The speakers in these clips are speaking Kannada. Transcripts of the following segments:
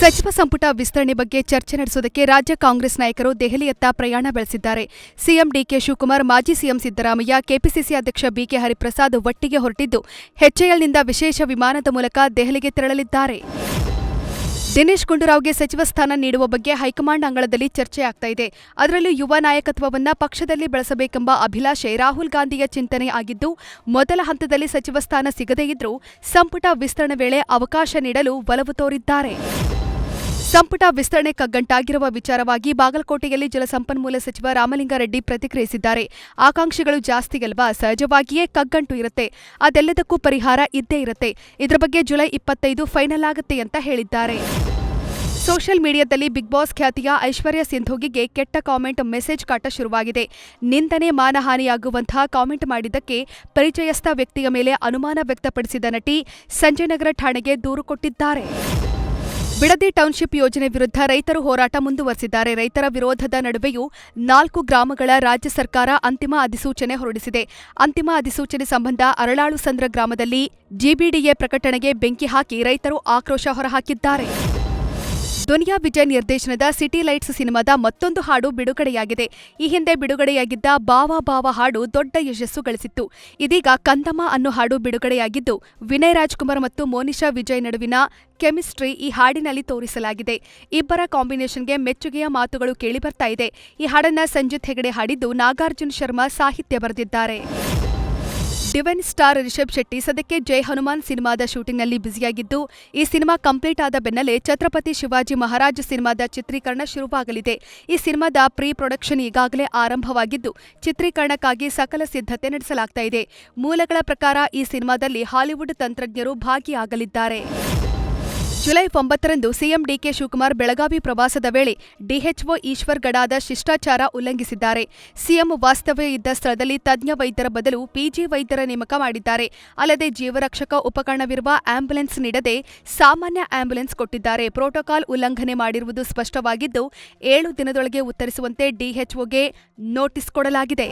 ಸಚಿವ ಸಂಪುಟ ವಿಸ್ತರಣೆ ಬಗ್ಗೆ ಚರ್ಚೆ ನಡೆಸುವುದಕ್ಕೆ ರಾಜ್ಯ ಕಾಂಗ್ರೆಸ್ ನಾಯಕರು ದೆಹಲಿಯತ್ತ ಪ್ರಯಾಣ ಬೆಳೆಸಿದ್ದಾರೆ. ಸಿಎಂ ಡಿಕೆ ಶಿವಕುಮಾರ್, ಮಾಜಿ ಸಿಎಂ ಸಿದ್ದರಾಮಯ್ಯ, ಕೆಪಿಸಿಸಿ ಅಧ್ಯಕ್ಷ ಬಿಕೆ ಹರಿಪ್ರಸಾದ್ ಒಟ್ಟಿಗೆ ಹೊರಟಿದ್ದು ಎಚ್ಎಎಲ್ನಿಂದ ವಿಶೇಷ ವಿಮಾನದ ಮೂಲಕ ದೆಹಲಿಗೆ ತೆರಳಲಿದ್ದಾರೆ. ದಿನೇಶ್ ಗುಂಡೂರಾವ್ಗೆ ಸಚಿವ ಸ್ಥಾನ ನೀಡುವ ಬಗ್ಗೆ ಹೈಕಮಾಂಡ್ ಅಂಗಳದಲ್ಲಿ ಚರ್ಚೆಯಾಗ್ತಾ ಇದೆ. ಅದರಲ್ಲೂ ಯುವ ನಾಯಕತ್ವವನ್ನ ಪಕ್ಷದಲ್ಲಿ ಬೆಳೆಸಬೇಕೆಂಬ ಅಭಿಲಾಷೆ ರಾಹುಲ್ ಗಾಂಧಿಯ ಚಿಂತನೆ ಆಗಿದ್ದು, ಮೊದಲ ಹಂತದಲ್ಲಿ ಸಚಿವ ಸ್ಥಾನ ಸಿಗದೇ ಇದ್ರೂ ಸಂಪುಟ ವಿಸ್ತರಣೆ ವೇಳೆ ಅವಕಾಶ ನೀಡಲು ಒಲವು ತೋರಿದ್ದಾರೆ. ಸಂಪುಟ ವಿಸ್ತರಣೆ ಕಗ್ಗಂಟಾಗಿರುವ ವಿಚಾರವಾಗಿ ಬಾಗಲಕೋಟೆಯಲ್ಲಿ ಜಲಸಂಪನ್ಮೂಲ ಸಚಿವ ರಾಮಲಿಂಗಾರೆಡ್ಡಿ ಪ್ರತಿಕ್ರಿಯಿಸಿದ್ದಾರೆ. ಆಕಾಂಕ್ಷಿಗಳು ಜಾಸ್ತಿ ಅಲ್ವಾ, ಸಹಜವಾಗಿಯೇ ಕಗ್ಗಂಟು ಇರುತ್ತೆ, ಅದೆಲ್ಲದಕ್ಕೂ ಪರಿಹಾರ ಇದ್ದೇ ಇರುತ್ತೆ. ಇದರ ಬಗ್ಗೆ ಜುಲೈ 25 ಫೈನಲ್ ಆಗುತ್ತೆ ಅಂತ ಹೇಳಿದ್ದಾರೆ. ಸೋಷಿಯಲ್ ಮೀಡಿಯಾದಲ್ಲಿ ಬಿಗ್ ಬಾಸ್ ಖ್ಯಾತಿಯ ಐಶ್ವರ್ಯ ಸಿಂಧೂಗಿಗೆ ಕೆಟ್ಟ ಕಾಮೆಂಟ್ ಮೆಸೇಜ್ ಕಾಟ ಶುರುವಾಗಿದೆ. ನಿಂದನೆ, ಮಾನಹಾನಿಯಾಗುವಂತಹ ಕಾಮೆಂಟ್ ಮಾಡಿದ್ದಕ್ಕೆ ಪರಿಚಯಸ್ಥ ವ್ಯಕ್ತಿಯ ಮೇಲೆ ಅನುಮಾನ ವ್ಯಕ್ತಪಡಿಸಿದ ನಟಿ ಸಂಜಯನಗರ ಠಾಣೆಗೆ ದೂರು ಕೊಟ್ಟಿದ್ದಾರೆ. ಬಿಡದಿ ಟೌನ್ಶಿಪ್ ಯೋಜನೆ ವಿರುದ್ಧ ರೈತರು ಹೋರಾಟ ಮುಂದುವರೆಸಿದ್ದಾರೆ. ರೈತರ ವಿರೋಧದ ನಡುವೆಯೂ 4 ಗ್ರಾಮಗಳ ರಾಜ್ಯ ಸರ್ಕಾರ ಅಂತಿಮ ಅಧಿಸೂಚನೆ ಹೊರಡಿಸಿದೆ. ಅಂತಿಮ ಅಧಿಸೂಚನೆ ಸಂಬಂಧ ಅರಳಾಳುಸಂದ್ರ ಗ್ರಾಮದಲ್ಲಿ ಜಿಬಿಡಿಎ ಪ್ರಕಟಣೆಗೆ ಬೆಂಕಿ ಹಾಕಿ ರೈತರು ಆಕ್ರೋಶ ಹೊರಹಾಕಿದ್ದಾರೆ. ದುನಿಯಾ ವಿಜಯ್ ನಿರ್ದೇಶನದ ಸಿಟಿ ಲೈಟ್ಸ್ ಸಿನಿಮಾದ ಮತ್ತೊಂದು ಹಾಡು ಬಿಡುಗಡೆಯಾಗಿದೆ. ಈ ಹಿಂದೆ ಬಿಡುಗಡೆಯಾಗಿದ್ದ ಬಾವಾ ಬಾವಾ ಹಾಡು ದೊಡ್ಡ ಯಶಸ್ಸು ಗಳಿಸಿತ್ತು. ಇದೀಗ ಕಂದಮ್ಮ ಅನ್ನೋ ಹಾಡು ಬಿಡುಗಡೆಯಾಗಿದ್ದು, ವಿನಯ್ ರಾಜ್ಕುಮಾರ್ ಮತ್ತು ಮೋನಿಶಾ ವಿಜಯ್ ನಡುವಿನ ಕೆಮಿಸ್ಟ್ರಿ ಈ ಹಾಡಿನಲ್ಲಿ ತೋರಿಸಲಾಗಿದೆ. ಇಬ್ಬರ ಕಾಂಬಿನೇಷನ್ಗೆ ಮೆಚ್ಚುಗೆಯ ಮಾತುಗಳು ಕೇಳಿಬರ್ತಾ ಇದೆ. ಈ ಹಾಡನ್ನ ಸಂಜಿತ್ ಹೆಗಡೆ ಹಾಡಿದ್ದು, ನಾಗಾರ್ಜುನ ಶರ್ಮಾ ಸಾಹಿತ್ಯ ಬರೆದಿದ್ದಾರೆ. ಡಿವೈನ್ ಸ್ಟಾರ್ ರಿಷಬ್ ಶೆಟ್ಟಿ ಸದ್ಯಕ್ಕೆ ಜೈ ಹನುಮಾನ್ ಸಿನಿಮಾದ ಶೂಟಿಂಗ್ನಲ್ಲಿ ಬ್ಯುಸಿಯಾಗಿದ್ದು, ಈ ಸಿನಿಮಾ ಕಂಪ್ಲೀಟ್ ಆದ ಬೆನ್ನಲ್ಲೇ ಛತ್ರಪತಿ ಶಿವಾಜಿ ಮಹಾರಾಜ್ ಸಿನಿಮಾದ ಚಿತ್ರೀಕರಣ ಶುರುವಾಗಲಿದೆ. ಈ ಸಿನಿಮಾದ ಪ್ರೀ ಪ್ರೊಡಕ್ಷನ್ ಈಗಾಗಲೇ ಆರಂಭವಾಗಿದ್ದು, ಚಿತ್ರೀಕರಣಕ್ಕಾಗಿ ಸಕಲ ಸಿದ್ಧತೆ ನಡೆಸಲಾಗ್ತಾ ಇದೆ. ಮೂಲಗಳ ಪ್ರಕಾರ ಈ ಸಿನಿಮಾದಲ್ಲಿ ಹಾಲಿವುಡ್ ತಂತ್ರಜ್ಞರು ಭಾಗಿಯಾಗಲಿದ್ದಾರೆ. ಜುಲೈ 9ರಂದು ಸಿಎಂ ಡಿಕೆ ಶಿವಕುಮಾರ್ ಬೆಳಗಾವಿ ಪ್ರವಾಸದ ವೇಳೆ ಡಿಎಚ್ಒ ಈಶ್ವರ್ ಗಡಾದ ಶಿಷ್ಟಾಚಾರ ಉಲ್ಲಂಘಿಸಿದ್ದಾರೆ. ಸಿಎಂ ವಾಸ್ತವ್ಯ ಇದ್ದ ಸ್ಥಳದಲ್ಲಿ ತಜ್ಞ ವೈದ್ಯರ ಬದಲು ಪಿಜಿ ವೈದ್ಯರ ನೇಮಕ ಮಾಡಿದ್ದಾರೆ. ಅಲ್ಲದೆ ಜೀವರಕ್ಷಕ ಉಪಕರಣವಿರುವ ಆಂಬ್ಯುಲೆನ್ಸ್ ನೀಡದೆ ಸಾಮಾನ್ಯ ಆಂಬ್ಯುಲೆನ್ಸ್ ಕೊಟ್ಟಿದ್ದಾರೆ. ಪ್ರೋಟೋಕಾಲ್ ಉಲ್ಲಂಘನೆ ಮಾಡಿರುವುದು ಸ್ಪಷ್ಟವಾಗಿದ್ದು, 7 ದಿನದೊಳಗೆ ಉತ್ತರಿಸುವಂತೆ ಡಿಎಚ್ಒಗೆ ನೋಟಿಸ್ ಕೊಡಲಾಗಿದೆ.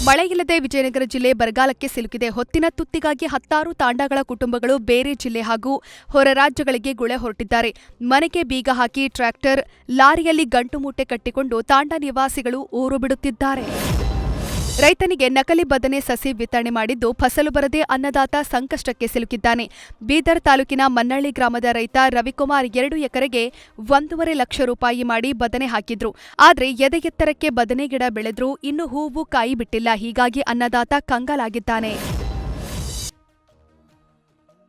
ಮಳೆಯಿಲ್ಲದೆ ವಿಜಯನಗರ ಜಿಲ್ಲೆ ಬರಗಾಲಕ್ಕೆ ಸಿಲುಕಿದೆ. ಹೊತ್ತಿನ ತುತ್ತಿಗಾಗಿ 10 ತಾಂಡಗಳ ಕುಟುಂಬಗಳು ಬೇರೆ ಜಿಲ್ಲೆ ಹಾಗೂ ಹೊರ ರಾಜ್ಯಗಳಿಗೆ ಗುಳೆ ಹೊರಟಿದ್ದಾರೆ. ಮನೆಗೆ ಬೀಗ ಹಾಕಿ ಟ್ರ್ಯಾಕ್ಟರ್, ಲಾರಿಯಲ್ಲಿ ಗಂಟು ಮೂಟೆ ಕಟ್ಟಿಕೊಂಡು ತಾಂಡ ನಿವಾಸಿಗಳು ಊರು ಬಿಡುತ್ತಿದ್ದಾರೆ. ರೈತನಿಗೆ ನಕಲಿ ಬದನೆ ಸಸಿ ವಿತರಣೆ ಮಾಡಿದ್ದು, ಫಸಲು ಬರದೆ ಅನ್ನದಾತ ಸಂಕಷ್ಟಕ್ಕೆ ಸಿಲುಕಿದ್ದಾನೆ. ಬೀದರ್ ತಾಲೂಕಿನ ಮನ್ನಳ್ಳಿ ಗ್ರಾಮದ ರೈತ ರವಿಕುಮಾರ್ 2 ಎಕರೆಗೆ 1.5 ಲಕ್ಷ ರೂಪಾಯಿ ಮಾಡಿ ಬದನೆ ಹಾಕಿದ್ರು. ಆದ್ರೆ ಎದೆ ಎತ್ತರಕ್ಕೆ ಬದನೆ ಗಿಡ ಬೆಳೆದ್ರೂ ಇನ್ನೂ ಹೂವು ಕಾಯಿ ಬಿಟ್ಟಿಲ್ಲ. ಹೀಗಾಗಿ ಅನ್ನದಾತ ಕಂಗಾಲಾಗಿದ್ದಾನೆ.